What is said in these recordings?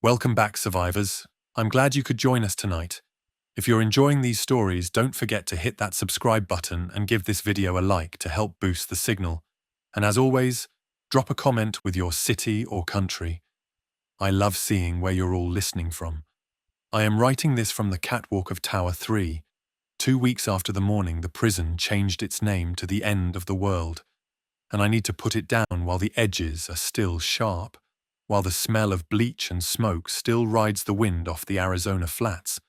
Welcome back, survivors. I'm glad you could join us tonight. If you're enjoying these stories, don't forget to hit that subscribe button and give this video a like to help boost the signal. And as always, drop a comment with your city or country. I love seeing where you're all listening from. I am writing this from the catwalk of Tower 3, 2 weeks after the morning the prison changed its name to the end of the world. And I need to put it down while the edges are still sharp, while the smell of bleach and smoke still rides the wind off the Arizona flats.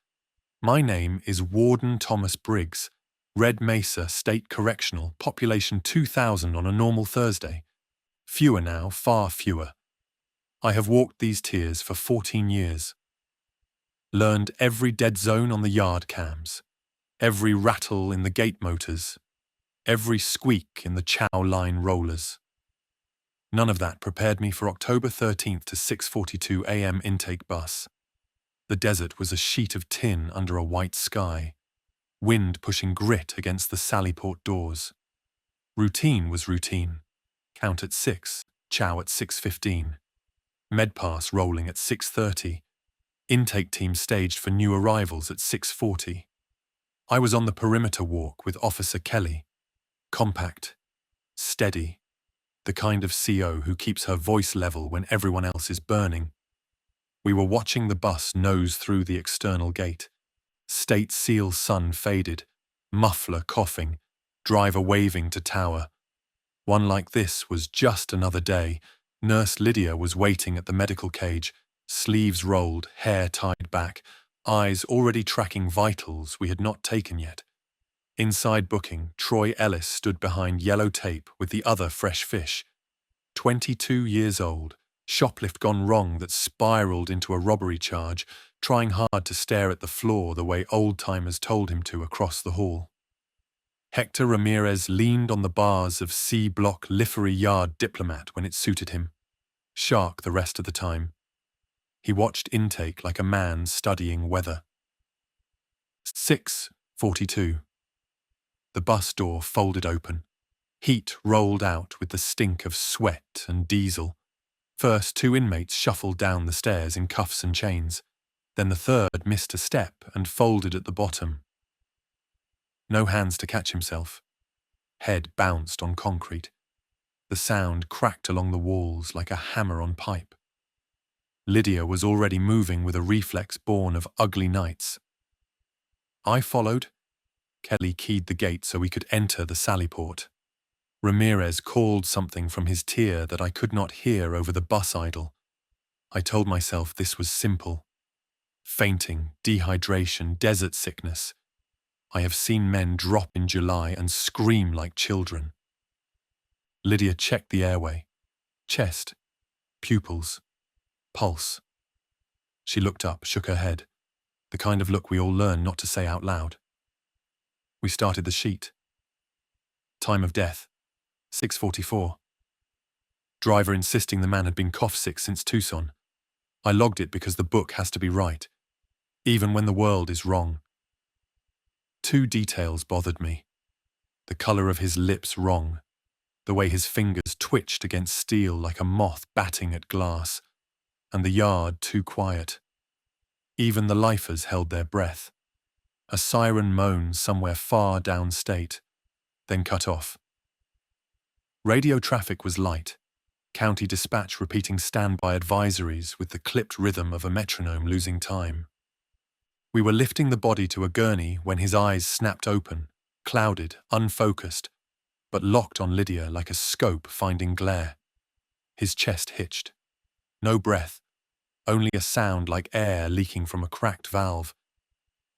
My name is Warden Thomas Briggs, Red Mesa State Correctional, population 2,000 on a normal Thursday. Fewer now, far fewer. I have walked these tiers for 14 years. Learned every dead zone on the yard cams, every rattle in the gate motors, every squeak in the chow line rollers. None of that prepared me for October 13th to 6:42 a.m. intake bus. The desert was a sheet of tin under a white sky, wind pushing grit against the sallyport doors. Routine was routine. Count at 6, chow at 6:15. Medpass rolling at 6:30. Intake team staged for new arrivals at 6:40. I was on the perimeter walk with Officer Kelly. Compact, steady, the kind of CO who keeps her voice level when everyone else is burning. We were watching the bus nose through the external gate. State seal sun faded, muffler coughing, driver waving to tower. One like this was just another day. Nurse Lydia was waiting at the medical cage, sleeves rolled, hair tied back, eyes already tracking vitals we had not taken yet. Inside booking, Troy Ellis stood behind yellow tape with the other fresh fish. 22 years old, shoplift gone wrong that spiraled into a robbery charge, trying hard to stare at the floor the way old-timers told him to across the hall. Hector Ramirez leaned on the bars of C-block Livery Yard Diplomat when it suited him. Shark the rest of the time. He watched intake like a man studying weather. 6:42. The bus door folded open. Heat rolled out with the stink of sweat and diesel. First, 2 inmates shuffled down the stairs in cuffs and chains. Then the third missed a step and folded at the bottom. No hands to catch himself. Head bounced on concrete. The sound cracked along the walls like a hammer on pipe. Lydia was already moving with a reflex born of ugly nights. I followed. Kelly keyed the gate so we could enter the sallyport. Ramirez called something from his tier that I could not hear over the bus idle. I told myself this was simple. Fainting, dehydration, desert sickness. I have seen men drop in July and scream like children. Lydia checked the airway. Chest, pupils, pulse. She looked up, shook her head. The kind of look we all learn not to say out loud. We started the sheet. Time of death, 6:44. Driver insisting the man had been cough sick since Tucson. I logged it because the book has to be right, even when the world is wrong. 2 details bothered me. The color of his lips wrong, the way his fingers twitched against steel like a moth batting at glass, and the yard too quiet. Even the lifers held their breath. A siren moaned somewhere far downstate, then cut off. Radio traffic was light, county dispatch repeating standby advisories with the clipped rhythm of a metronome losing time. We were lifting the body to a gurney when his eyes snapped open, clouded, unfocused, but locked on Lydia like a scope finding glare. His chest hitched. No breath, only a sound like air leaking from a cracked valve.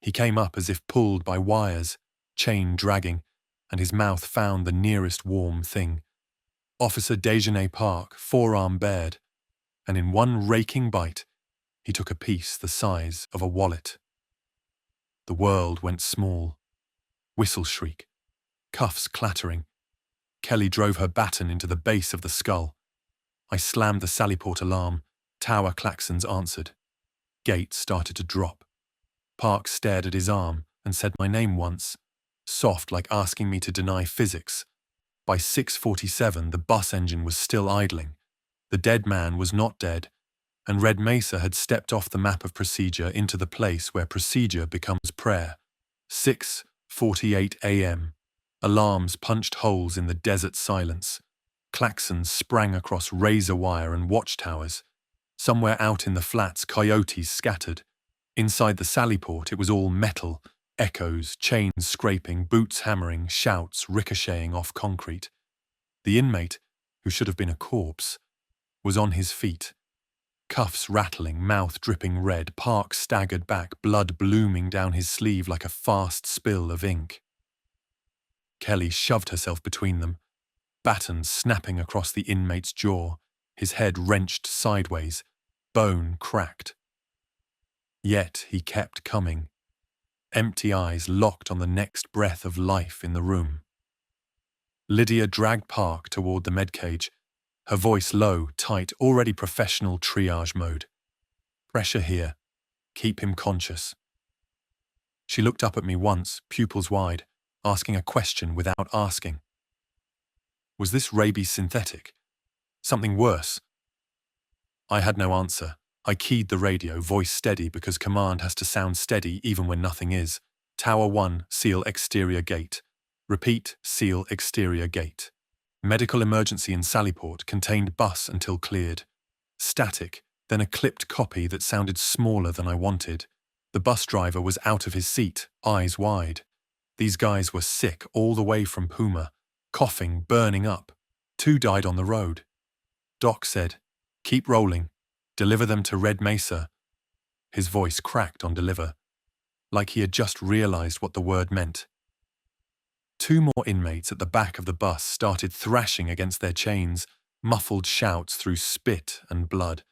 He came up as if pulled by wires, chain dragging, and his mouth found the nearest warm thing. Officer Dejanay Park, forearm bared, and in one raking bite, he took a piece the size of a wallet. The world went small. Whistle shriek, cuffs clattering. Kelly drove her baton into the base of the skull. I slammed the sallyport alarm. Tower klaxons answered. Gate started to drop. Park stared at his arm and said my name once, soft like asking me to deny physics. By 6:47, the bus engine was still idling. The dead man was not dead, and Red Mesa had stepped off the map of procedure into the place where procedure becomes prayer. 6:48 a.m. Alarms punched holes in the desert silence. Klaxons sprang across razor wire and watchtowers. Somewhere out in the flats, coyotes scattered. Inside the sallyport, it was all metal, echoes, chains scraping, boots hammering, shouts ricocheting off concrete. The inmate, who should have been a corpse, was on his feet. Cuffs rattling, mouth dripping red, Park staggered back, blood blooming down his sleeve like a fast spill of ink. Kelly shoved herself between them, baton snapping across the inmate's jaw, his head wrenched sideways, bone cracked. Yet he kept coming, empty eyes locked on the next breath of life in the room. Lydia dragged Park toward the medcage, her voice low, tight, already professional triage mode. Pressure here. Keep him conscious. She looked up at me once, pupils wide, asking a question without asking. Was this rabies synthetic? Something worse? I had no answer. I keyed the radio, voice steady because command has to sound steady even when nothing is. Tower 1, seal exterior gate. Repeat, seal exterior gate. Medical emergency in sallyport, contained bus until cleared. Static, then a clipped copy that sounded smaller than I wanted. The bus driver was out of his seat, eyes wide. These guys were sick all the way from Puma, coughing, burning up. 2 died on the road. Doc said, keep rolling. Deliver them to Red Mesa. His voice cracked on deliver, like he had just realized what the word meant. 2 more inmates at the back of the bus started thrashing against their chains, muffled shouts through spit and blood.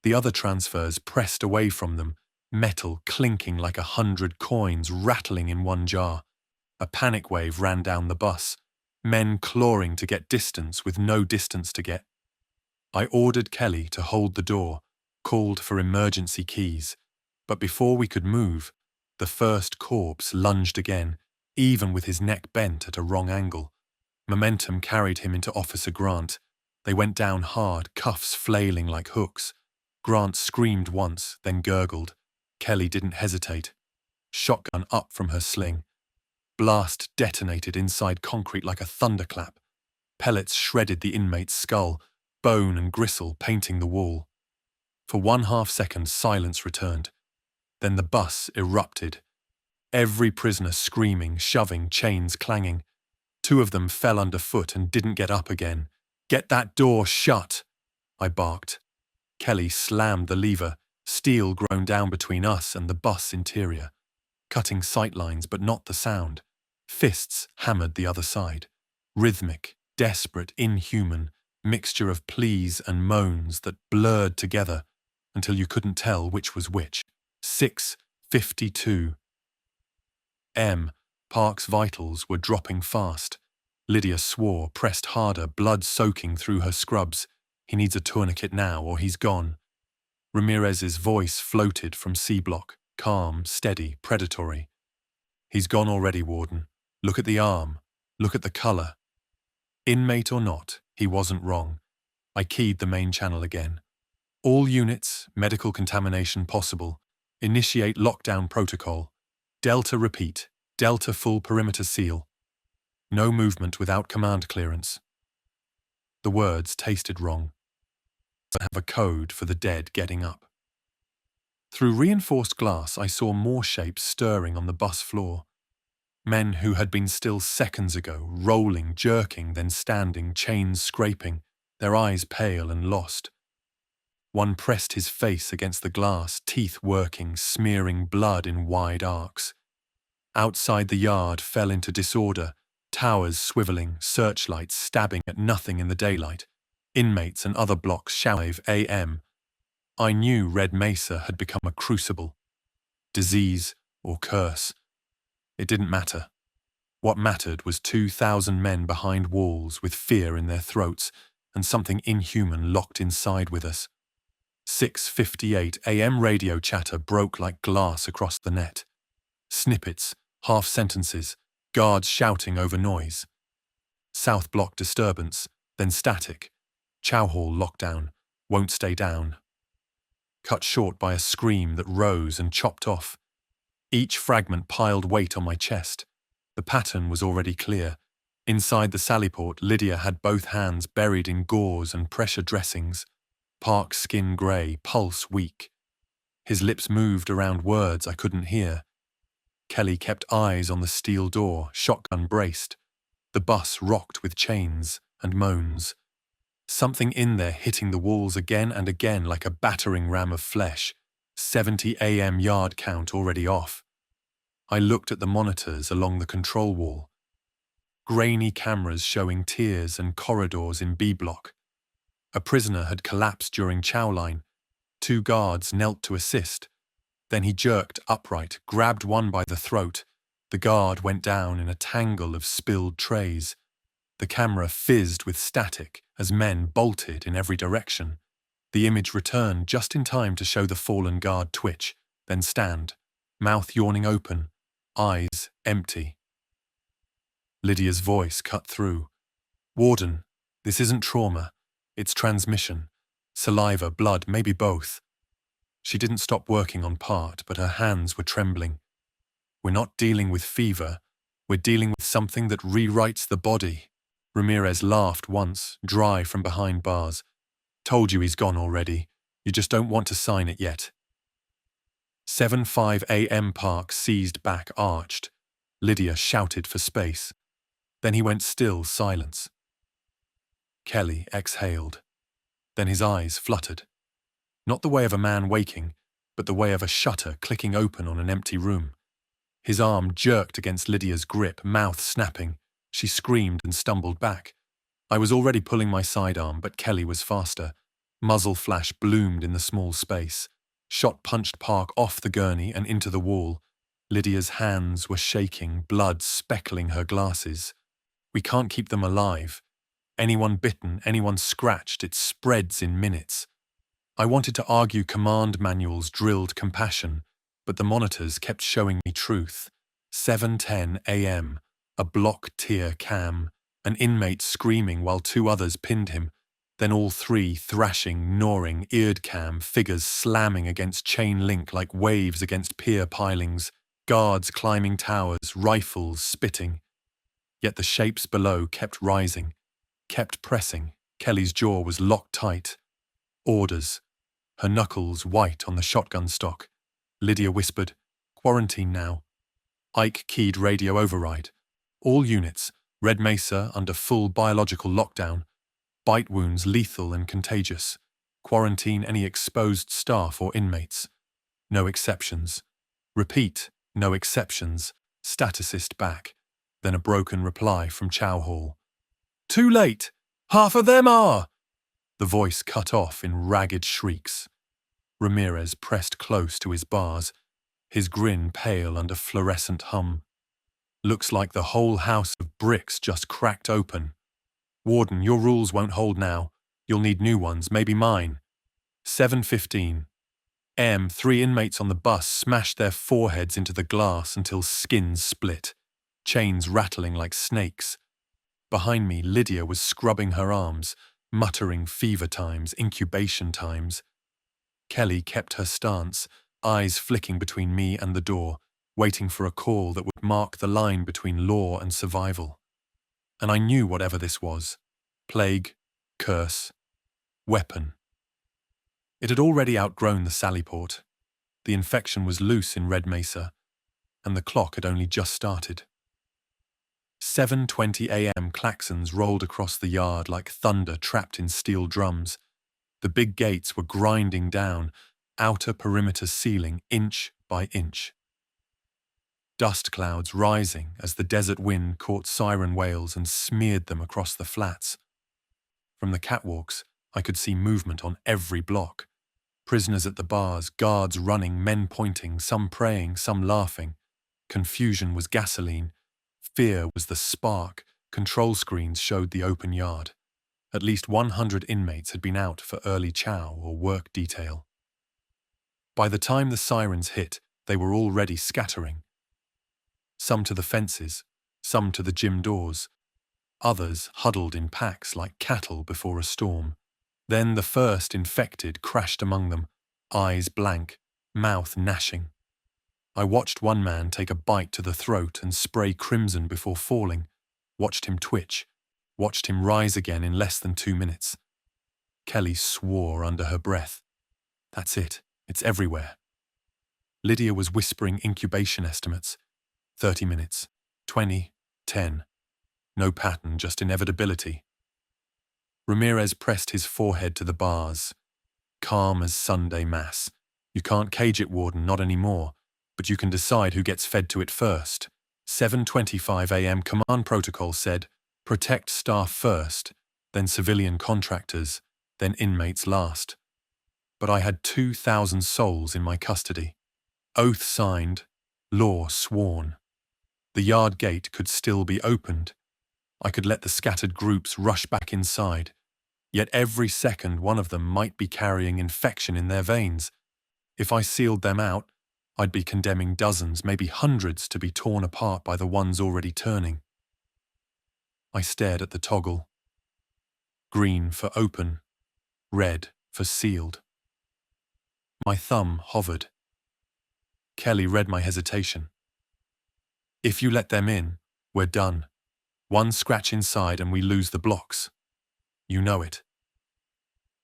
The other transfers pressed away from them, metal clinking like 100 coins rattling in one jar. A panic wave ran down the bus, men clawing to get distance with no distance to get. I ordered Kelly to hold the door, called for emergency keys, but before we could move, the first corpse lunged again, even with his neck bent at a wrong angle. Momentum carried him into Officer Grant. They went down hard, cuffs flailing like hooks. Grant screamed once, then gurgled. Kelly didn't hesitate. Shotgun up from her sling. Blast detonated inside concrete like a thunderclap. Pellets shredded the inmate's skull, bone and gristle painting the wall. For 1/2 second, silence returned. Then the bus erupted. Every prisoner screaming, shoving, chains clanging. 2 of them fell underfoot and didn't get up again. Get that door shut, I barked. Kelly slammed the lever, steel grown down between us and the bus interior, cutting sightlines but not the sound. Fists hammered the other side. Rhythmic, desperate, inhuman, mixture of pleas and moans that blurred together until you couldn't tell which was which. 6:52 M. Park's vitals were dropping fast. Lydia swore, pressed harder, blood soaking through her scrubs. He needs a tourniquet now or he's gone. Ramirez's voice floated from C block, calm, steady, predatory. He's gone already, Warden. Look at the arm. Look at the color. Inmate or not, he wasn't wrong. I keyed the main channel again. All units, medical contamination possible. Initiate lockdown protocol. Delta repeat. Delta full perimeter seal. No movement without command clearance. The words tasted wrong. I have a code for the dead getting up. Through reinforced glass, I saw more shapes stirring on the bus floor. Men who had been still seconds ago, rolling, jerking, then standing, chains scraping, their eyes pale and lost. One pressed his face against the glass, teeth working, smearing blood in wide arcs. Outside the yard fell into disorder, towers swiveling, searchlights stabbing at nothing in the daylight, inmates and other blocks shouting AM. I knew Red Mesa had become a crucible. Disease or curse. It didn't matter. What mattered was 2,000 men behind walls with fear in their throats and something inhuman locked inside with us. 6:58 AM radio chatter broke like glass across the net. Snippets, half sentences, guards shouting over noise. South block disturbance, then static. Chow hall lockdown, won't stay down. cut short by a scream that rose and chopped off. Each fragment piled weight on my chest. The pattern was already clear. Inside the sallyport, Lydia had both hands buried in gauze and pressure dressings. Park's skin grey, pulse weak. His lips moved around words I couldn't hear. Kelly kept eyes on the steel door, shotgun braced. The bus rocked with chains and moans. Something in there hitting the walls again and again like a battering ram of flesh. 70 AM yard count already off. I looked at the monitors along the control wall. Grainy cameras showing tiers and corridors in B block. A prisoner had collapsed during chow line. 2 guards knelt to assist. Then he jerked upright, grabbed one by the throat. The guard went down in a tangle of spilled trays. The camera fizzed with static as men bolted in every direction. The image returned just in time to show the fallen guard twitch, then stand, mouth yawning open, eyes empty. Lydia's voice cut through. "Warden, this isn't trauma. It's transmission. Saliva, blood, maybe both." She didn't stop working on part, but her hands were trembling. "We're not dealing with fever. We're dealing with something that rewrites the body." Ramirez laughed once, dry from behind bars. "Told you he's gone already. You just don't want to sign it yet." 7:05 AM Park seized back arched. Lydia shouted for space. Then he went still silence. Kelly exhaled. Then his eyes fluttered. Not the way of a man waking, but the way of a shutter clicking open on an empty room. His arm jerked against Lydia's grip, mouth snapping. She screamed and stumbled back. I was already pulling my sidearm, but Kelly was faster. Muzzle flash bloomed in the small space. Shot punched Park off the gurney and into the wall. Lydia's hands were shaking, blood speckling her glasses. "We can't keep them alive. Anyone bitten, anyone scratched, it spreads in minutes." I wanted to argue command manuals drilled compassion, but the monitors kept showing me truth. 7:10 AM, a block tier cam, an inmate screaming while 2 others pinned him, then all 3 thrashing, gnawing, eared cam, figures slamming against chain link like waves against pier pilings, guards climbing towers, rifles spitting. Yet the shapes below kept rising, kept pressing. Kelly's jaw was locked tight. Orders. Her knuckles white on the shotgun stock. Lydia whispered, "Quarantine now." Ike keyed radio override. "All units, Red Mesa under full biological lockdown. Bite wounds lethal and contagious. Quarantine any exposed staff or inmates. No exceptions. Repeat, no exceptions." Staticist back. Then a broken reply from Chow Hall. "Too late! Half of them are!" The voice cut off in ragged shrieks. Ramirez pressed close to his bars, his grin pale under fluorescent hum. "Looks like the whole house of bricks just cracked open. Warden, your rules won't hold now. You'll need new ones, maybe mine." 7:15. 3 inmates on the bus smashed their foreheads into the glass until skins split, chains rattling like snakes. Behind me, Lydia was scrubbing her arms, muttering fever times, incubation times. Kelly kept her stance, eyes flicking between me and the door, waiting for a call that would mark the line between law and survival. And I knew whatever this was. Plague, curse, weapon. It had already outgrown the sallyport. The infection was loose in Red Mesa, and the clock had only just started. 7:20 AM klaxons rolled across the yard like thunder trapped in steel drums. The big gates were grinding down, outer perimeter sealing inch by inch. Dust clouds rising as the desert wind caught siren wails and smeared them across the flats. From the catwalks, I could see movement on every block. Prisoners at the bars, guards running, men pointing, some praying, some laughing. Confusion was gasoline. Fear was the spark. Control screens showed the open yard. At least 100 inmates had been out for early chow or work detail. By the time the sirens hit, they were already scattering. Some to the fences, some to the gym doors. Others huddled in packs like cattle before a storm. Then the first infected crashed among them, eyes blank, mouth gnashing. I watched one man take a bite to the throat and spray crimson before falling, watched him twitch, watched him rise again in less than 2 minutes. Kelly swore under her breath. That's it. It's everywhere. Lydia was whispering incubation estimates. 30 minutes. 20. 10. No pattern, just inevitability. Ramirez pressed his forehead to the bars. Calm as Sunday Mass. You can't cage it, Warden, not anymore. But you can decide who gets fed to it first. 7:25 a.m. command protocol said, protect staff first, then civilian contractors, then inmates last. But I had 2,000 souls in my custody. Oath signed, law sworn. The yard gate could still be opened. I could let the scattered groups rush back inside. Yet every second one of them might be carrying infection in their veins. If I sealed them out, I'd be condemning dozens, maybe hundreds, to be torn apart by the ones already turning. I stared at the toggle. Green for open, red for sealed. My thumb hovered. Kelly read my hesitation. If you let them in, we're done. One scratch inside and we lose the blocks. You know it.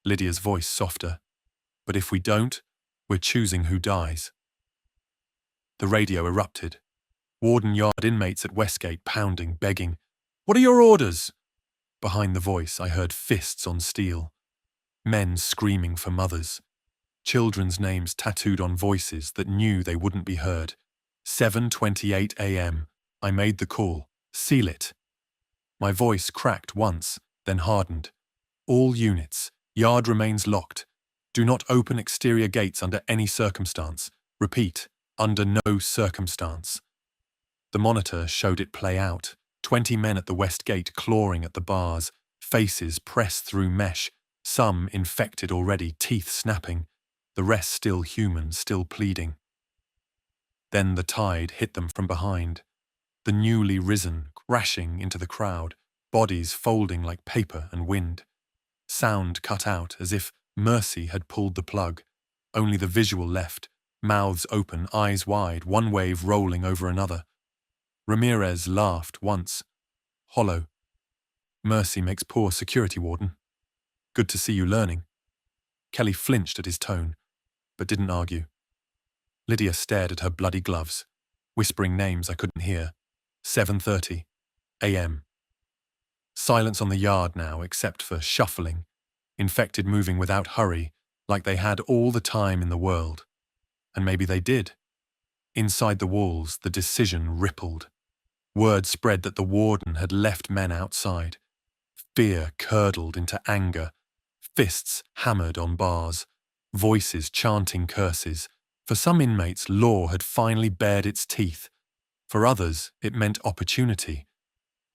Lydia's voice softer. But if we don't, we're choosing who dies. The radio erupted. Warden yard inmates at Westgate pounding, begging. What are your orders? Behind the voice I heard fists on steel. Men screaming for mothers. Children's names tattooed on voices that knew they wouldn't be heard. 7:28 a.m. I made the call. Seal it. My voice cracked once, then hardened. All units. Yard remains locked. Do not open exterior gates under any circumstance. Repeat, under no circumstance. The monitor showed it play out. 20 men at the west gate clawing at the bars, faces pressed through mesh, some infected already, teeth snapping, the rest still human, still pleading. Then the tide hit them from behind, the newly risen crashing into the crowd, bodies folding like paper and wind. Sound cut out as if mercy had pulled the plug, only the visual left, mouths open, eyes wide, one wave rolling over another. Ramirez laughed once, hollow. Mercy makes poor security, Warden. Good to see you learning. Kelly flinched at his tone, but didn't argue. Lydia stared at her bloody gloves, whispering names I couldn't hear. 7:30 a.m. Silence on the yard now, except for shuffling, infected moving without hurry, like they had all the time in the world. And maybe they did. Inside the walls, the decision rippled. Word spread that the warden had left men outside. Fear curdled into anger, fists hammered on bars, voices chanting curses. For some inmates, law had finally bared its teeth. For others, it meant opportunity.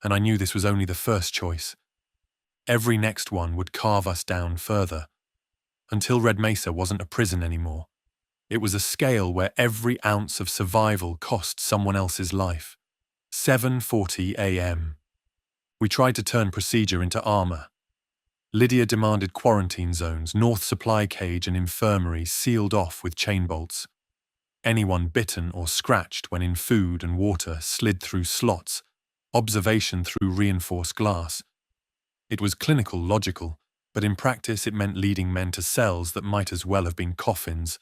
And I knew this was only the first choice. Every next one would carve us down further. Until Red Mesa wasn't a prison anymore. It was a scale where every ounce of survival cost someone else's life. 7:40 a.m. We tried to turn procedure into armor. Lydia demanded quarantine zones, north supply cage and infirmary sealed off with chain bolts. Anyone bitten or scratched when in food and water slid through slots, observation through reinforced glass. It was clinical, logical, but in practice it meant leading men to cells that might as well have been coffins.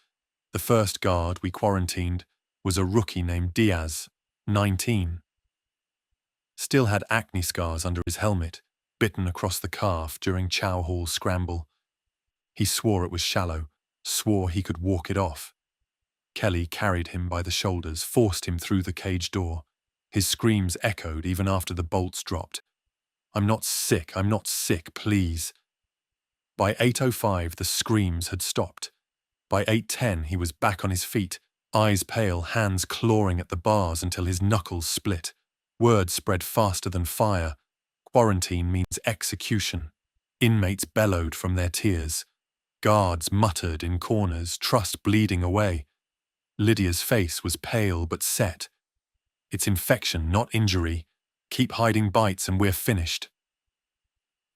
The first guard we quarantined was a rookie named Diaz, 19. Still had acne scars under his helmet, bitten across the calf during Chow Hall's scramble. He swore it was shallow, swore he could walk it off. Kelly carried him by the shoulders, forced him through the cage door. His screams echoed even after the bolts dropped. I'm not sick, please. By 8:05 the screams had stopped. By 8:10 he was back on his feet, eyes pale, hands clawing at the bars until his knuckles split. Word spread faster than fire. Quarantine means execution. Inmates bellowed from their tears. Guards muttered in corners, trust bleeding away. Lydia's face was pale but set. It's infection, not injury. Keep hiding bites and we're finished.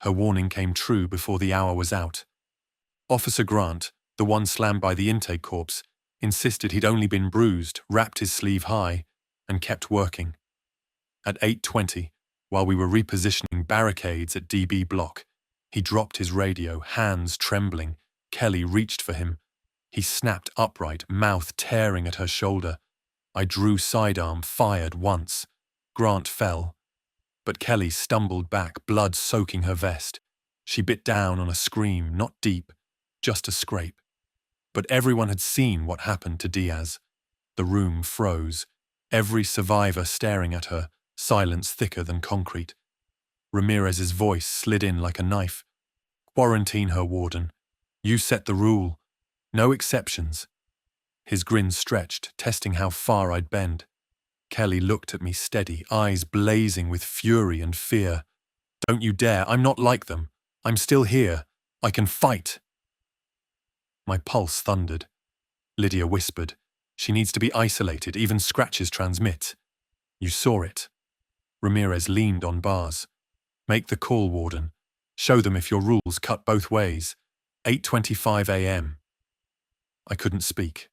Her warning came true before the hour was out. Officer Grant, The one slammed by the intake corpse insisted he'd only been bruised, wrapped his sleeve high, and kept working. At 8:20, while we were repositioning barricades at DB Block, he dropped his radio, hands trembling. Kelly reached for him. He snapped upright, mouth tearing at her shoulder. I drew sidearm, fired once. Grant fell. But Kelly stumbled back, blood soaking her vest. She bit down on a scream, not deep, just a scrape. But everyone had seen what happened to Diaz. The room froze, every survivor staring at her, silence thicker than concrete. Ramirez's voice slid in like a knife. Quarantine her, Warden. You set the rule. No exceptions. His grin stretched, testing how far I'd bend. Kelly looked at me steady, eyes blazing with fury and fear. Don't you dare, I'm not like them. I'm still here. I can fight. My pulse thundered. Lydia whispered, she needs to be isolated, even scratches transmit. You saw it. Ramirez leaned on bars. Make the call, Warden. Show them if your rules cut both ways. 8:25 a.m. I couldn't speak.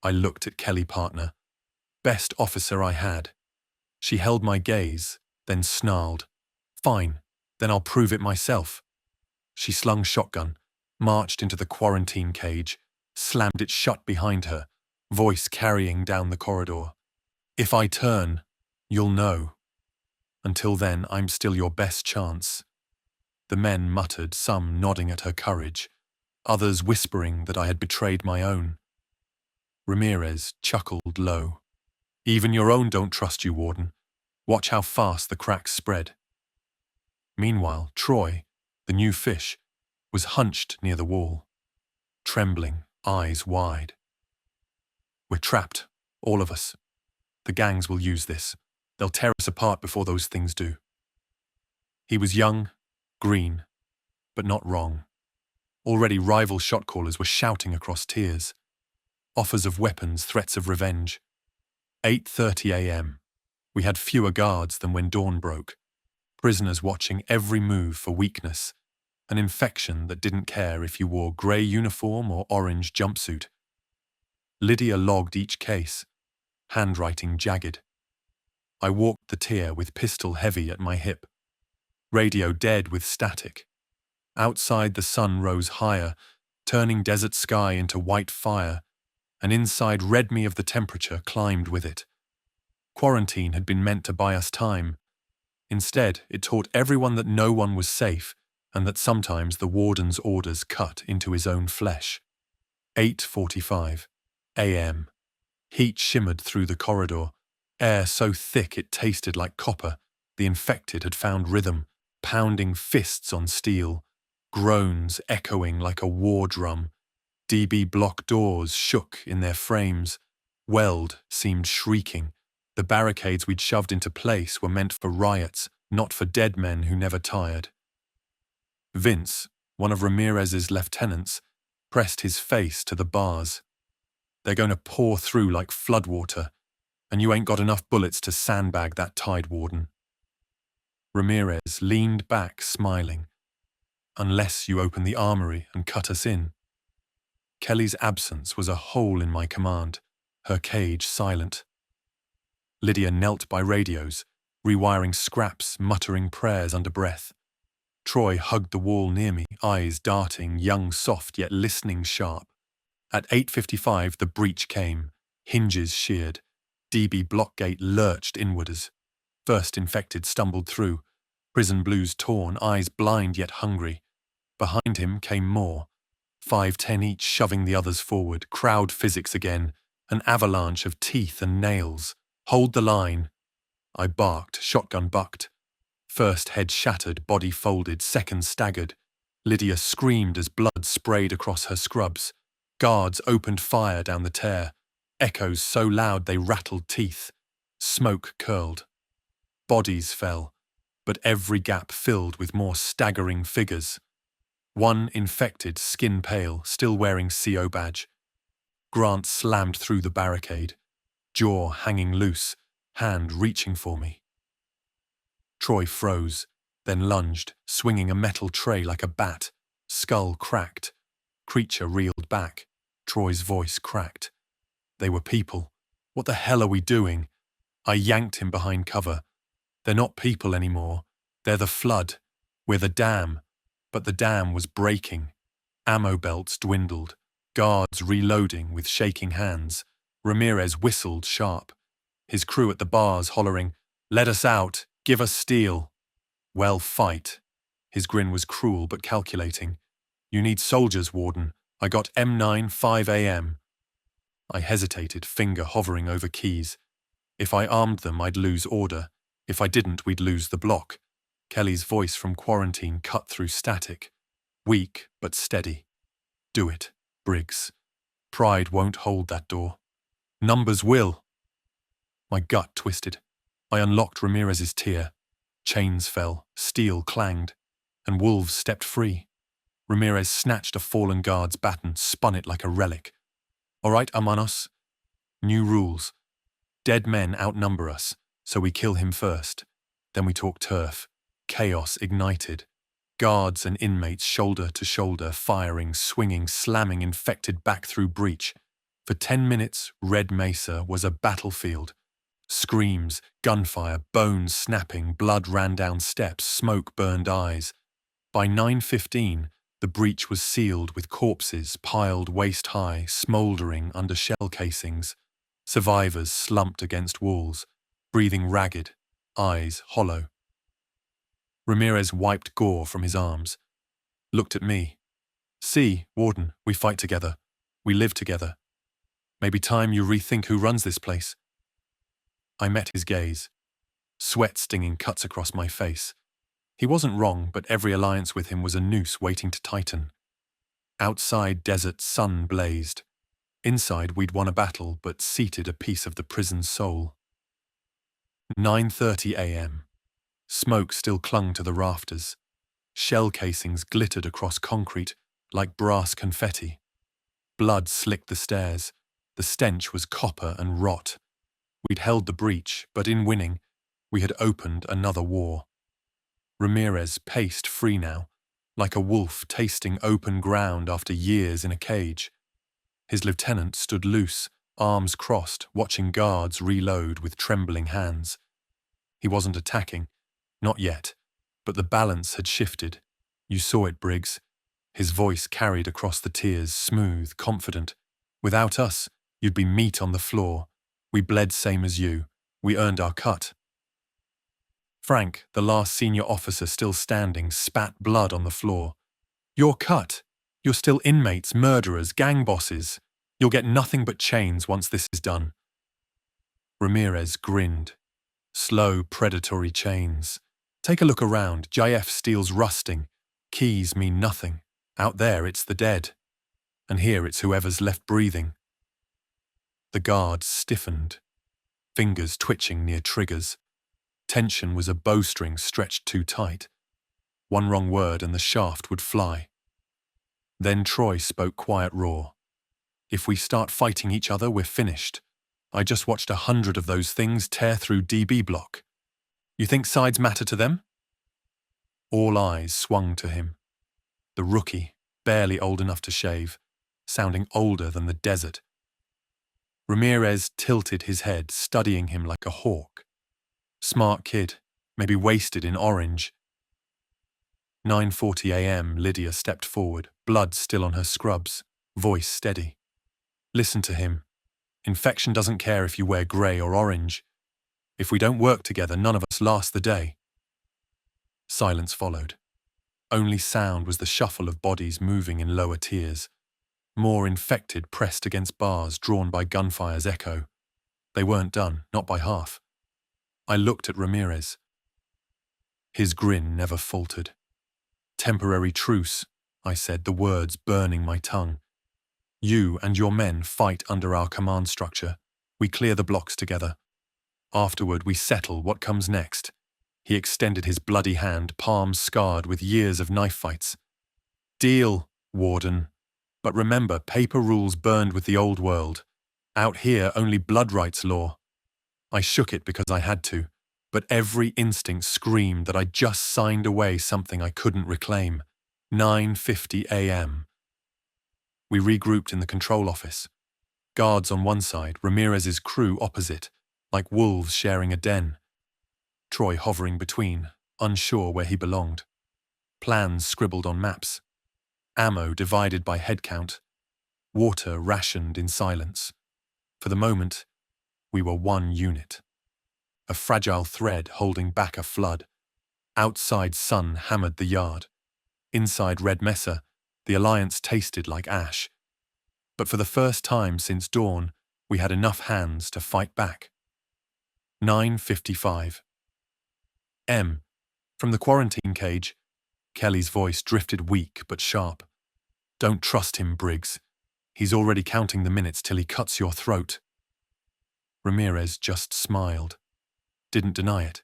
I looked at Kelly Partner. Best officer I had. She held my gaze, then snarled. Fine, then I'll prove it myself. She slung shotgun, marched into the quarantine cage, slammed it shut behind her, voice carrying down the corridor. If I turn, you'll know. Until then, I'm still your best chance. The men muttered, some nodding at her courage, others whispering that I had betrayed my own. Ramirez chuckled low. Even your own don't trust you, Warden. Watch how fast the cracks spread. Meanwhile, Troy, the new fish, was hunched near the wall, trembling, eyes wide. We're trapped, all of us. The gangs will use this. They'll tear us apart before those things do. He was young, green, but not wrong. Already rival shot callers were shouting across tiers. Offers of weapons, threats of revenge. 8:30 a.m. We had fewer guards than when dawn broke. Prisoners watching every move for weakness. An infection that didn't care if you wore grey uniform or orange jumpsuit. Lydia logged each case, handwriting jagged. I walked the tier with pistol heavy at my hip. Radio dead with static. Outside the sun rose higher, turning desert sky into white fire, and inside read me of the temperature climbed with it. Quarantine had been meant to buy us time. Instead, it taught everyone that no one was safe, and that sometimes the warden's orders cut into his own flesh. 8:45 a.m. Heat shimmered through the corridor, air so thick it tasted like copper. The infected had found rhythm, pounding fists on steel, groans echoing like a war drum. DB Block doors shook in their frames. Weld seemed shrieking. The barricades we'd shoved into place were meant for riots, not for dead men who never tired. Vince, one of Ramirez's lieutenants, pressed his face to the bars. They're going to pour through like floodwater, and you ain't got enough bullets to sandbag that tide, Warden. Ramirez leaned back, smiling. Unless you open the armory and cut us in. Kelly's absence was a hole in my command, her cage silent. Lydia knelt by radios, rewiring scraps, muttering prayers under breath. Troy hugged the wall near me, eyes darting, young soft yet listening sharp. At 8:55 the breach came, hinges sheared. DB Block gate lurched inwarders. First infected stumbled through, prison blues torn, eyes blind yet hungry. Behind him came more, 5-10 each shoving the others forward, crowd physics again, an avalanche of teeth and nails. Hold the line. I barked, shotgun bucked. First head shattered, body folded, second staggered. Lydia screamed as blood sprayed across her scrubs. Guards opened fire down the tear, echoes so loud they rattled teeth. Smoke curled. Bodies fell, but every gap filled with more staggering figures. One infected, skin pale, still wearing CO badge. Grant slammed through the barricade, jaw hanging loose, hand reaching for me. Troy froze, then lunged, swinging a metal tray like a bat, skull cracked. Creature reeled back. Troy's voice cracked. They were people. What the hell are we doing? I yanked him behind cover. They're not people anymore. They're the flood. We're the dam. But the dam was breaking. Ammo belts dwindled. Guards reloading with shaking hands. Ramirez whistled sharp. His crew at the bars hollering, "Let us out! Give us steel!" "Well, fight." His grin was cruel but calculating. "You need soldiers, Warden. I got M9 5 AM. I hesitated, finger hovering over keys. If I armed them, I'd lose order. If I didn't, we'd lose the block. Kelly's voice from quarantine cut through static. Weak, but steady. "Do it, Briggs. Pride won't hold that door. Numbers will." My gut twisted. I unlocked Ramirez's tier. Chains fell, steel clanged, and wolves stepped free. Ramirez snatched a fallen guard's baton, spun it like a relic. "All right, hermanos. New rules. Dead men outnumber us, so we kill him first. Then we talk turf. Chaos ignited. Guards and inmates shoulder to shoulder, firing, swinging, slamming infected back through breach. For 10 minutes, Red Mesa was a battlefield. Screams, gunfire, bones snapping, blood ran down steps, smoke burned eyes. By 9:15, the breach was sealed with corpses piled waist-high, smouldering under shell casings. Survivors slumped against walls, breathing ragged, eyes hollow. Ramirez wiped gore from his arms, looked at me. "See, Warden, we fight together. We live together. Maybe time you rethink who runs this place." I met his gaze. Sweat stinging cuts across my face. He wasn't wrong, but every alliance with him was a noose waiting to tighten. Outside, desert sun blazed. Inside, we'd won a battle, but seated a piece of the prison's soul. 9:30 AM. Smoke still clung to the rafters. Shell casings glittered across concrete like brass confetti. Blood slicked the stairs. The stench was copper and rot. We'd held the breach, but in winning, we had opened another war. Ramirez paced free now, like a wolf tasting open ground after years in a cage. His lieutenant stood loose, arms crossed, watching guards reload with trembling hands. He wasn't attacking, not yet, but the balance had shifted. You saw it, Briggs. His voice carried across the tears, smooth, confident. "Without us, you'd be meat on the floor. We bled same as you. We earned our cut." Frank, the last senior officer still standing, spat blood on the floor. "Your cut. You're still inmates, murderers, gang bosses. You'll get nothing but chains once this is done." Ramirez grinned. "Slow, predatory chains. Take a look around. JF steel's rusting. Keys mean nothing. Out there, it's the dead. And here it's whoever's left breathing." The guards stiffened, fingers twitching near triggers. Tension was a bowstring stretched too tight. One wrong word and the shaft would fly. Then Troy spoke quiet raw. "If we start fighting each other, we're finished. I just watched 100 of those things tear through DB block. You think sides matter to them?" All eyes swung to him. The rookie, barely old enough to shave, sounding older than the desert. Ramirez tilted his head, studying him like a hawk. Smart kid, maybe wasted in orange. 9:40 AM, Lydia stepped forward, blood still on her scrubs, voice steady. "Listen to him. Infection doesn't care if you wear grey or orange. If we don't work together, none of us last the day." Silence followed. Only sound was the shuffle of bodies moving in lower tiers. More infected pressed against bars drawn by gunfire's echo. They weren't done, not by half. I looked at Ramirez. His grin never faltered. "Temporary truce," I said, the words burning my tongue. "You and your men fight under our command structure. We clear the blocks together. Afterward, we settle what comes next." He extended his bloody hand, palms scarred with years of knife fights. "Deal, Warden. But remember, paper rules burned with the old world. Out here, only blood rights law." I shook it because I had to, but every instinct screamed that I'd just signed away something I couldn't reclaim. 9:50 AM. We regrouped in the control office. Guards on one side, Ramirez's crew opposite, like wolves sharing a den. Troy hovering between, unsure where he belonged. Plans scribbled on maps. Ammo divided by head count. Water rationed in silence. For the moment, we were one unit. A fragile thread holding back a flood. Outside sun hammered the yard. Inside Red Mesa, the Alliance tasted like ash. But for the first time since dawn, we had enough hands to fight back. 9:55. M. From the quarantine cage, Kelly's voice drifted weak but sharp. Don't trust him, Briggs. He's already counting the minutes till he cuts your throat. Ramirez just smiled. Didn't deny it.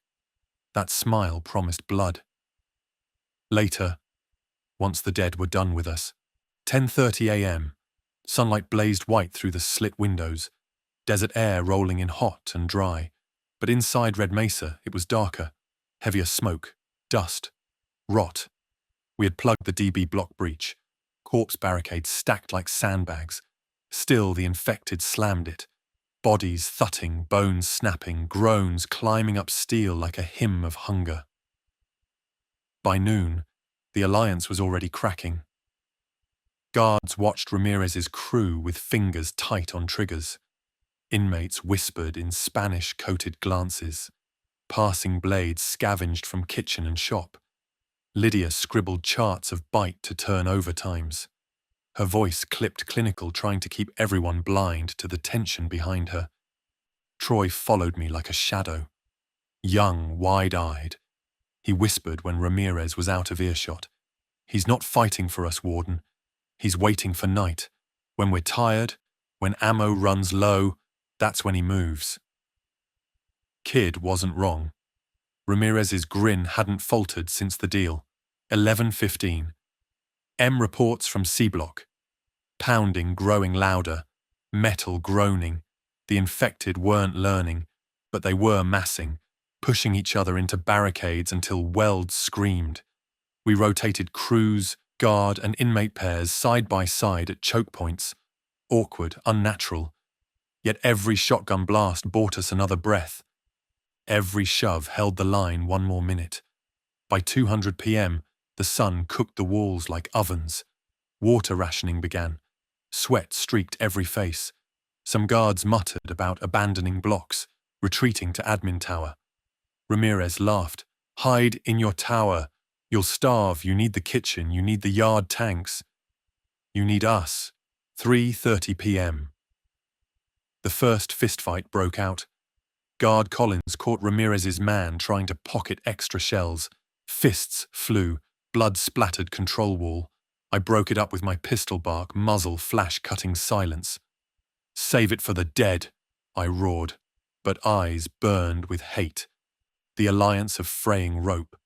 That smile promised blood. Later, once the dead were done with us, 10:30 a.m., sunlight blazed white through the slit windows, desert air rolling in hot and dry, but inside Red Mesa it was darker, heavier smoke, dust, rot. We had plugged the DB block breach, corpse barricades stacked like sandbags. Still the infected slammed it, bodies thudding, bones snapping, groans climbing up steel like a hymn of hunger. By noon, the Alliance was already cracking. Guards watched Ramirez's crew with fingers tight on triggers. Inmates whispered in Spanish-coated glances. Passing blades scavenged from kitchen and shop. Lydia scribbled charts of bite to turn overtimes. Her voice clipped clinical, trying to keep everyone blind to the tension behind her. Troy followed me like a shadow. Young, wide-eyed. He whispered when Ramirez was out of earshot. He's not fighting for us, Warden. He's waiting for night. When we're tired, when ammo runs low, that's when he moves. Kid wasn't wrong. Ramirez's grin hadn't faltered since the deal. 11:15. M reports from C-Block. Pounding growing louder, metal groaning. The infected weren't learning, but they were massing, pushing each other into barricades until welds screamed. We rotated crews, guard and inmate pairs side by side at choke points. Awkward, unnatural. Yet every shotgun blast bought us another breath. Every shove held the line one more minute. By 200 p.m., the sun cooked the walls like ovens. Water rationing began. Sweat streaked every face. Some guards muttered about abandoning blocks, retreating to admin tower. Ramirez laughed. Hide in your tower. You'll starve. You need the kitchen. You need the yard tanks. You need us. 3:30 p.m. The first fistfight broke out. Guard Collins caught Ramirez's man trying to pocket extra shells. Fists flew, blood splattered control wall. I broke it up with my pistol bark, muzzle flash-cutting silence. Save it for the dead, I roared, but eyes burned with hate. The alliance of fraying rope.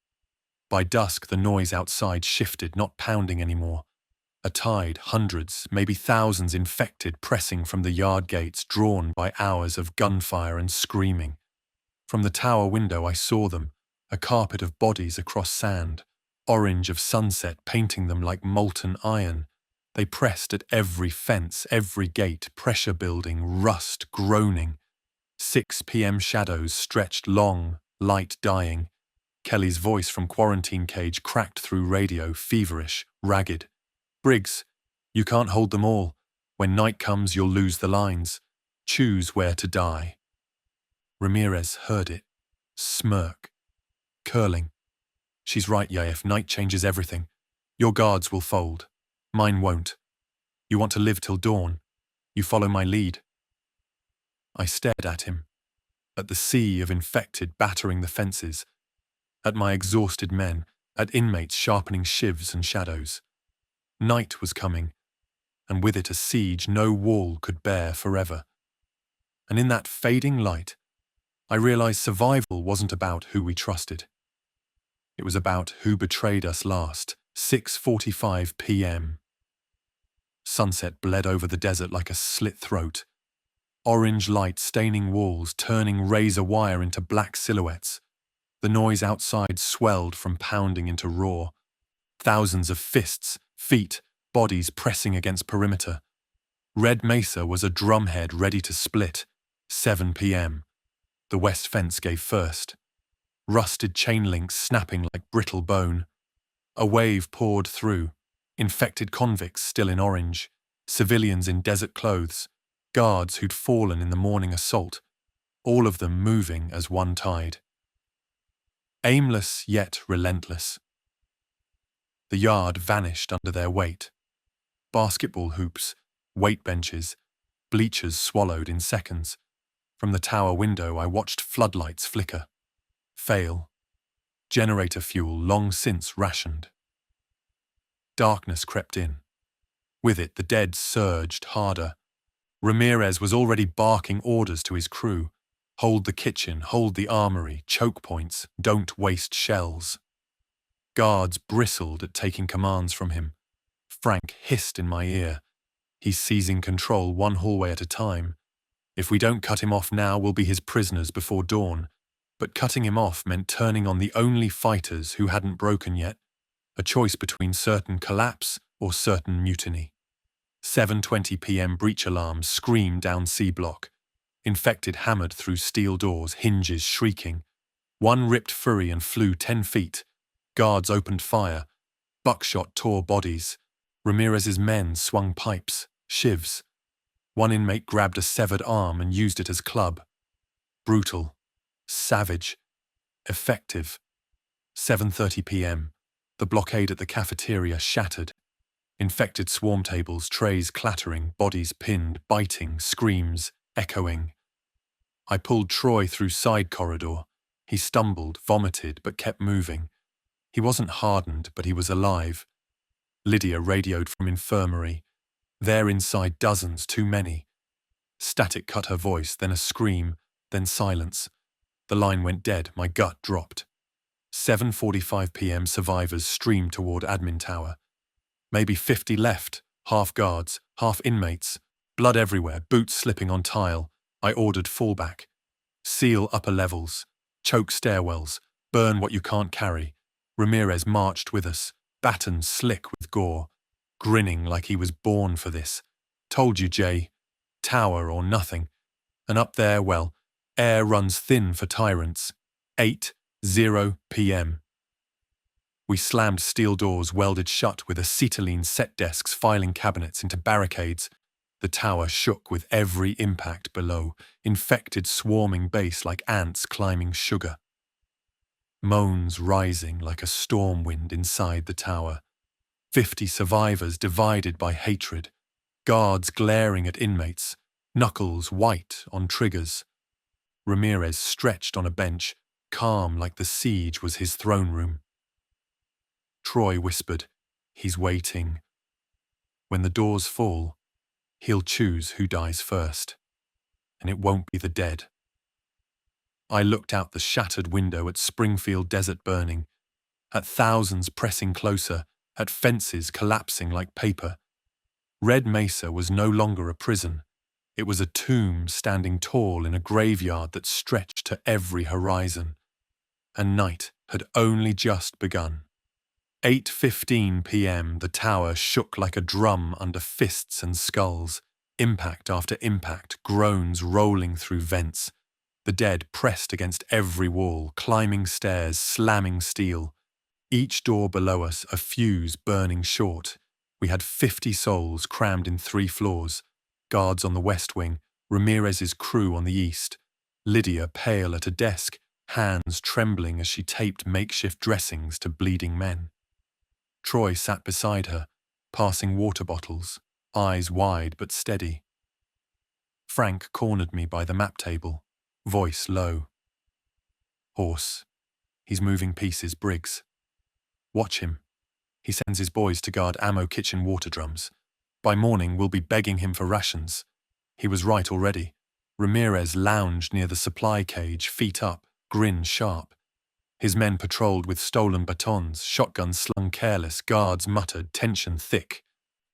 By dusk, the noise outside shifted, not pounding anymore. A tide, hundreds, maybe thousands infected pressing from the yard gates, drawn by hours of gunfire and screaming. From the tower window I saw them, a carpet of bodies across sand, orange of sunset painting them like molten iron. They pressed at every fence, every gate, pressure building, rust groaning. 6 p.m. shadows stretched long, light dying. Kelly's voice from quarantine cage cracked through radio, feverish, ragged. Briggs, you can't hold them all. When night comes, you'll lose the lines. Choose where to die. Ramirez heard it. Smirk. Curling. She's right, Yaef. Night changes everything. Your guards will fold. Mine won't. You want to live till dawn. You follow my lead. I stared at him. At the sea of infected battering the fences. At my exhausted men. At inmates sharpening shivs and shadows. Night was coming, and with it a siege no wall could bear forever. And in that fading light, I realized survival wasn't about who we trusted. It was about who betrayed us last. 6:45 p.m. Sunset bled over the desert like a slit throat. Orange light staining walls, turning razor wire into black silhouettes. The noise outside swelled from pounding into roar. Thousands of fists, feet, bodies pressing against perimeter. Red Mesa was a drumhead ready to split. 7 p.m. The west fence gave first. Rusted chain links snapping like brittle bone. A wave poured through. Infected convicts still in orange. Civilians in desert clothes. Guards who'd fallen in the morning assault. All of them moving as one tide. Aimless yet relentless. The yard vanished under their weight. Basketball hoops, weight benches, bleachers swallowed in seconds. From the tower window I watched floodlights flicker. Fail. Generator fuel long since rationed. Darkness crept in. With it the dead surged harder. Ramirez was already barking orders to his crew. Hold the kitchen, hold the armory, choke points, don't waste shells. Guards bristled at taking commands from him. Frank hissed in my ear. He's seizing control one hallway at a time. If we don't cut him off now, we'll be his prisoners before dawn. But cutting him off meant turning on the only fighters who hadn't broken yet, a choice between certain collapse or certain mutiny. 7:20 p.m. breach alarms screamed down C block. Infected hammered through steel doors, hinges shrieking. One ripped free and flew 10 feet. Guards opened fire. Buckshot tore bodies. Ramirez's men swung pipes, shivs. One inmate grabbed a severed arm and used it as club. Brutal. Savage. Effective. 7:30 p.m. The blockade at the cafeteria shattered. Infected swarm tables, trays clattering, bodies pinned, biting, screams, echoing. I pulled Troy through side corridor. He stumbled, vomited, but kept moving. He wasn't hardened, but he was alive. Lydia radioed from infirmary. There inside dozens, too many. Static cut her voice, then a scream, then silence. The line went dead, my gut dropped. 7:45 p.m. survivors streamed toward admin tower. Maybe 50 left, half guards, half inmates. Blood everywhere, boots slipping on tile. I ordered fallback. Seal upper levels. Choke stairwells. Burn what you can't carry. Ramirez marched with us, baton slick with gore. Grinning like he was born for this. Told you, Jay. Tower or nothing. And up there, well, air runs thin for tyrants. 8:0 p.m. We slammed steel doors welded shut with acetylene set desks filing cabinets into barricades. The tower shook with every impact below, infected swarming base like ants climbing sugar. Moans rising like a storm wind inside the tower. 50 survivors divided by hatred. Guards glaring at inmates, knuckles white on triggers. Ramirez stretched on a bench, calm like the siege was his throne room. Troy whispered, he's waiting. When the doors fall, he'll choose who dies first. And it won't be the dead. I looked out the shattered window at Springfield desert burning, at thousands pressing closer, at fences collapsing like paper. Red Mesa was no longer a prison. It was a tomb standing tall in a graveyard that stretched to every horizon. And night had only just begun. 8:15 p.m. the tower shook like a drum under fists and skulls. Impact after impact, groans rolling through vents. The dead pressed against every wall, climbing stairs, slamming steel. Each door below us a fuse burning short. We had 50 souls crammed in 3 floors. Guards on the west wing, Ramirez's crew on the east. Lydia pale at a desk, hands trembling as she taped makeshift dressings to bleeding men. Troy sat beside her, passing water bottles, eyes wide but steady. Frank cornered me by the map table, voice low. Horse. He's moving pieces, Briggs. Watch him. He sends his boys to guard ammo kitchen water drums. By morning, we'll be begging him for rations. He was right already. Ramirez lounged near the supply cage, feet up, grin sharp. His men patrolled with stolen batons, shotguns slung careless, guards muttered, tension thick.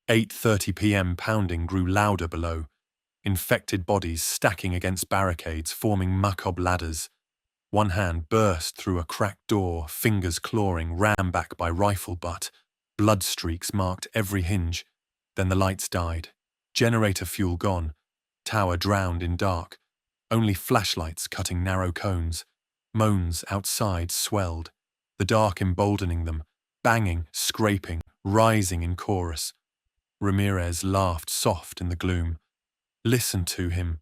8:30 p.m. pounding grew louder below. Infected bodies stacking against barricades, forming macabre ladders. One hand burst through a cracked door, fingers clawing, ram back by rifle butt. Blood streaks marked every hinge. Then the lights died. Generator fuel gone. Tower drowned in dark. Only flashlights cutting narrow cones. Moans outside swelled, the dark emboldening them, banging, scraping, rising in chorus. Ramirez laughed soft in the gloom. Listen to him.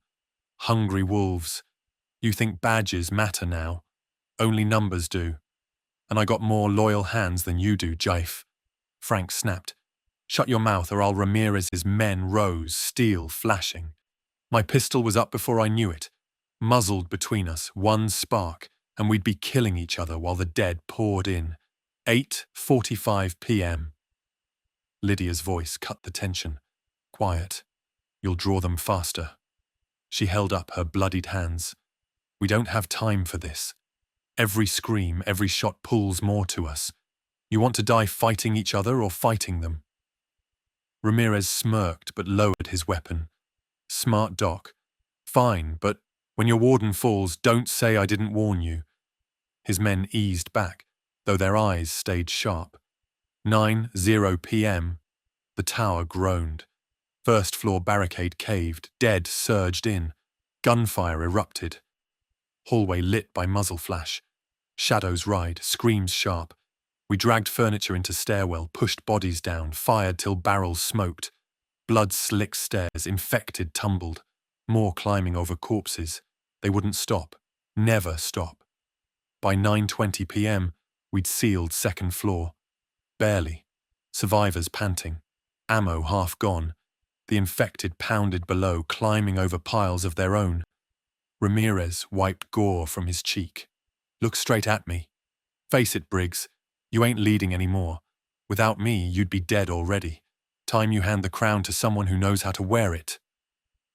Hungry wolves. You think badges matter now. Only numbers do. And I got more loyal hands than you do, Jife. Frank snapped. Shut your mouth or I'll Ramirez's men rose, steel flashing. My pistol was up before I knew it. Muzzled between us, one spark, and we'd be killing each other while the dead poured in. 8:45 p.m. Lydia's voice cut the tension. Quiet. You'll draw them faster. She held up her bloodied hands. We don't have time for this. Every scream, every shot pulls more to us. You want to die fighting each other or fighting them? Ramirez smirked but lowered his weapon. Smart Doc. Fine, but when your warden falls, don't say I didn't warn you. His men eased back, though their eyes stayed sharp. 9:00 p.m. The tower groaned. First floor barricade caved, dead surged in. Gunfire erupted. Hallway lit by muzzle flash. Shadows ride, screams sharp. We dragged furniture into stairwell, pushed bodies down, fired till barrels smoked. Blood-slick stairs, infected tumbled. More climbing over corpses. They wouldn't stop. Never stop. By 9:20 p.m., we'd sealed second floor. Barely. Survivors panting. Ammo half gone. The infected pounded below, climbing over piles of their own. Ramirez wiped gore from his cheek. Look straight at me. Face it, Briggs. You ain't leading anymore. Without me, you'd be dead already. Time you hand the crown to someone who knows how to wear it.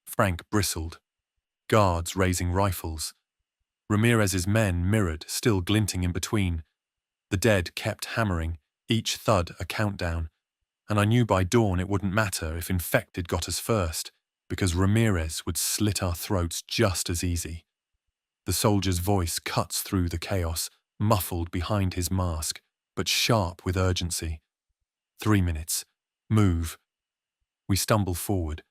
Frank bristled. Guards raising rifles. Ramirez's men mirrored, still glinting in between. The dead kept hammering, each thud a countdown. And I knew by dawn it wouldn't matter if infected got us first, because Ramirez would slit our throats just as easy. The soldier's voice cuts through the chaos, muffled behind his mask, but sharp with urgency. 3 minutes. Move. We stumble forward.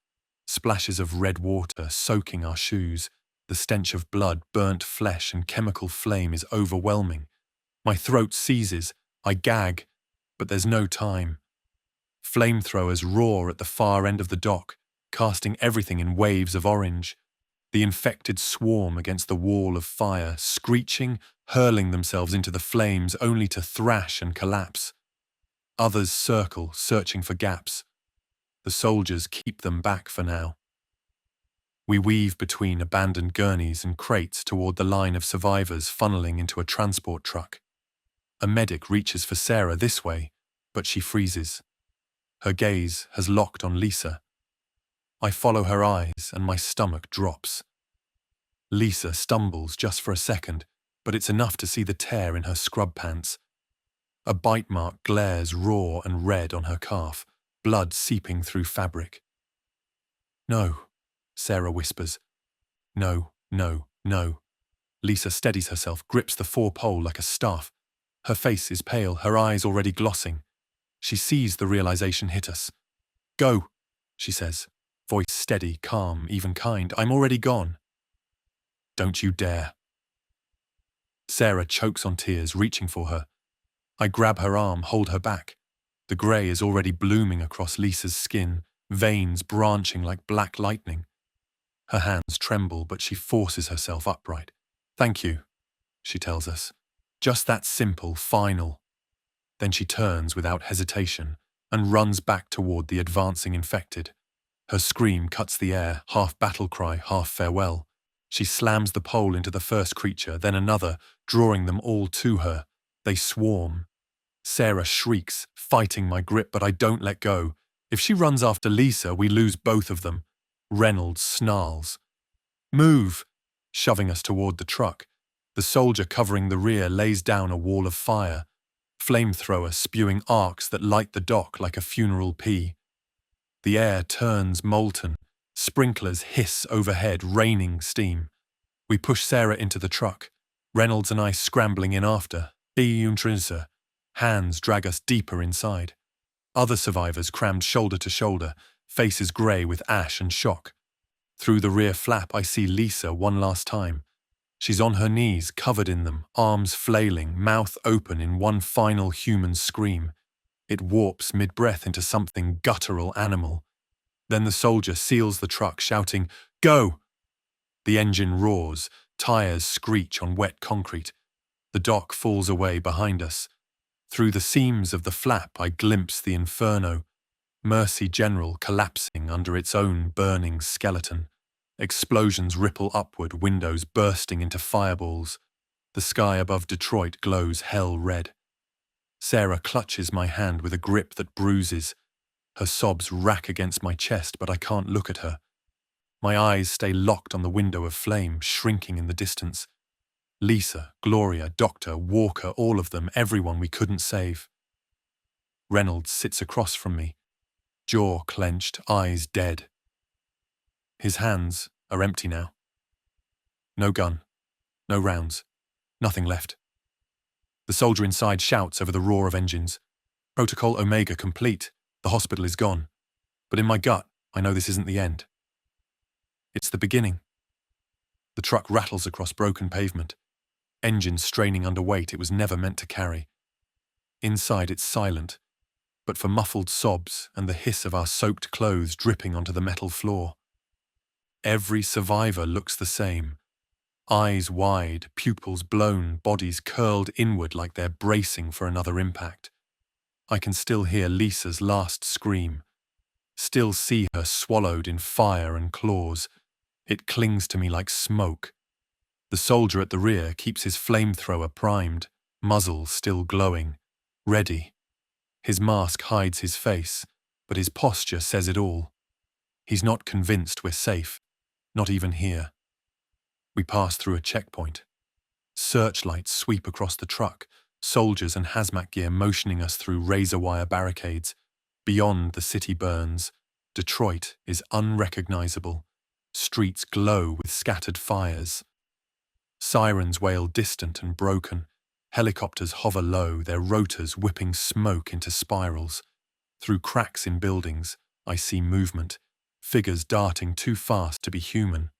Splashes of red water soaking our shoes. The stench of blood, burnt flesh and chemical flame is overwhelming. My throat seizes. I gag. But there's no time. Flamethrowers roar at the far end of the dock, casting everything in waves of orange. The infected swarm against the wall of fire, screeching, hurling themselves into the flames only to thrash and collapse. Others circle, searching for gaps. The soldiers keep them back for now. We weave between abandoned gurneys and crates toward the line of survivors funneling into a transport truck. A medic reaches for Sarah this way, but she freezes. Her gaze has locked on Lisa. I follow her eyes and my stomach drops. Lisa stumbles just for a second, but it's enough to see the tear in her scrub pants. A bite mark glares raw and red on her calf, blood seeping through fabric. No, Sarah whispers. No, no, no. Lisa steadies herself, grips the four-pole like a staff. Her face is pale, her eyes already glossing. She sees the realization hit us. Go, she says, voice steady, calm, even kind. I'm already gone. Don't you dare. Sarah chokes on tears, reaching for her. I grab her arm, hold her back. The grey is already blooming across Lisa's skin, veins branching like black lightning. Her hands tremble, but she forces herself upright. Thank you, she tells us. Just that simple, final. Then she turns without hesitation and runs back toward the advancing infected. Her scream cuts the air, half battle cry, half farewell. She slams the pole into the first creature, then another, drawing them all to her. They swarm. Sarah shrieks, fighting my grip, but I don't let go. If she runs after Lisa, we lose both of them. Reynolds snarls. Move! Shoving us toward the truck. The soldier covering the rear lays down a wall of fire. Flamethrower spewing arcs that light the dock like a funeral pea. The air turns molten. Sprinklers hiss overhead, raining steam. We push Sarah into the truck. Reynolds and I scrambling in after. Hands drag us deeper inside. Other survivors crammed shoulder to shoulder, faces grey with ash and shock. Through the rear flap, I see Lisa one last time. She's on her knees, covered in them, arms flailing, mouth open in one final human scream. It warps mid-breath into something guttural animal. Then the soldier seals the truck, shouting, "Go!" The engine roars, tires screech on wet concrete. The dock falls away behind us. Through the seams of the flap, I glimpse the inferno. Mercy General collapsing under its own burning skeleton. Explosions ripple upward, windows bursting into fireballs. The sky above Detroit glows hell red. Sarah clutches my hand with a grip that bruises. Her sobs rack against my chest, but I can't look at her. My eyes stay locked on the window of flame, shrinking in the distance. Lisa, Gloria, Doctor, Walker, all of them, everyone we couldn't save. Reynolds sits across from me, jaw clenched, eyes dead. His hands are empty now. No gun, no rounds, nothing left. The soldier inside shouts over the roar of engines. Protocol Omega complete. The hospital is gone. But in my gut, I know this isn't the end. It's the beginning. The truck rattles across broken pavement. Engines straining under weight it was never meant to carry. Inside it's silent, but for muffled sobs and the hiss of our soaked clothes dripping onto the metal floor. Every survivor looks the same. Eyes wide, pupils blown, bodies curled inward like they're bracing for another impact. I can still hear Lisa's last scream. Still see her swallowed in fire and claws. It clings to me like smoke. The soldier at the rear keeps his flamethrower primed, muzzle still glowing, ready. His mask hides his face, but his posture says it all. He's not convinced we're safe, not even here. We pass through a checkpoint. Searchlights sweep across the truck, soldiers and hazmat gear motioning us through razor wire barricades. Beyond, the city burns. Detroit is unrecognizable. Streets glow with scattered fires. Sirens wail distant and broken. Helicopters hover low, their rotors whipping smoke into spirals. Through cracks in buildings, I see movement, figures darting too fast to be human.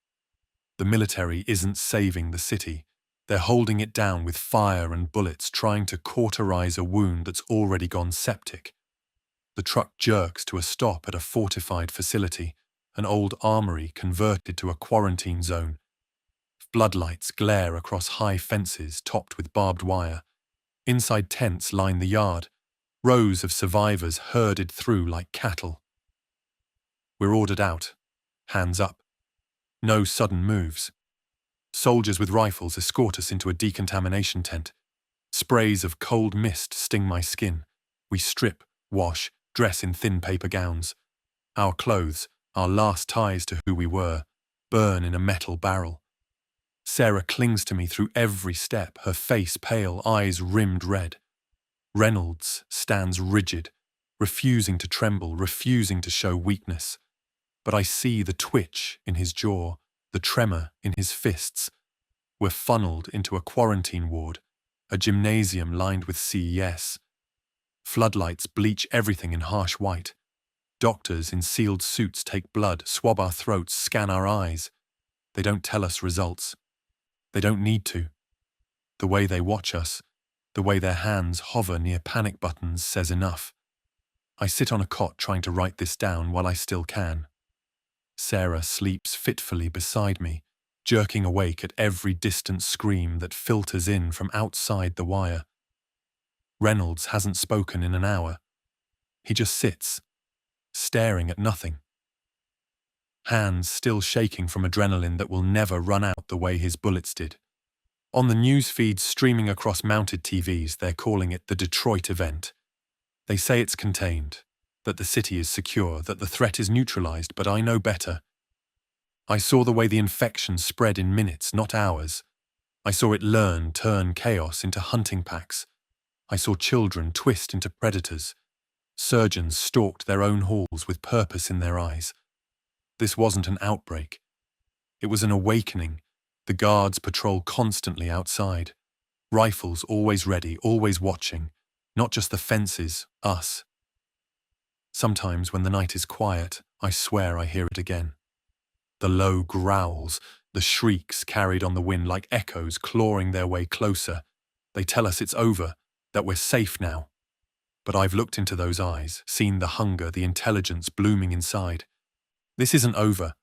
The military isn't saving the city. They're holding it down with fire and bullets, trying to cauterize a wound that's already gone septic. The truck jerks to a stop at a fortified facility, an old armory converted to a quarantine zone. Floodlights glare across high fences topped with barbed wire. Inside tents line the yard, rows of survivors herded through like cattle. We're ordered out, hands up. No sudden moves. Soldiers with rifles escort us into a decontamination tent. Sprays of cold mist sting my skin. We strip, wash, dress in thin paper gowns. Our clothes, our last ties to who we were, burn in a metal barrel. Sarah clings to me through every step, her face pale, eyes rimmed red. Reynolds stands rigid, refusing to tremble, refusing to show weakness. But I see the twitch in his jaw, the tremor in his fists. We're funneled into a quarantine ward, a gymnasium lined with CES. Floodlights bleach everything in harsh white. Doctors in sealed suits take blood, swab our throats, scan our eyes. They don't tell us results. They don't need to. The way they watch us, the way their hands hover near panic buttons says enough. I sit on a cot trying to write this down while I still can. Sarah sleeps fitfully beside me, jerking awake at every distant scream that filters in from outside the wire. Reynolds hasn't spoken in an hour. He just sits, staring at nothing. Hands still shaking from adrenaline that will never run out the way his bullets did. On the news feeds streaming across mounted TVs, they're calling it the Detroit event. They say it's contained, that the city is secure, that the threat is neutralized, but I know better. I saw the way the infection spread in minutes, not hours. I saw it turn chaos into hunting packs. I saw children twist into predators. Surgeons stalked their own halls with purpose in their eyes. This wasn't an outbreak. It was an awakening. The guards patrol constantly outside. Rifles always ready, always watching. Not just the fences, us. Sometimes when the night is quiet, I swear I hear it again. The low growls, the shrieks carried on the wind like echoes clawing their way closer. They tell us it's over, that we're safe now. But I've looked into those eyes, seen the hunger, the intelligence blooming inside. This isn't over.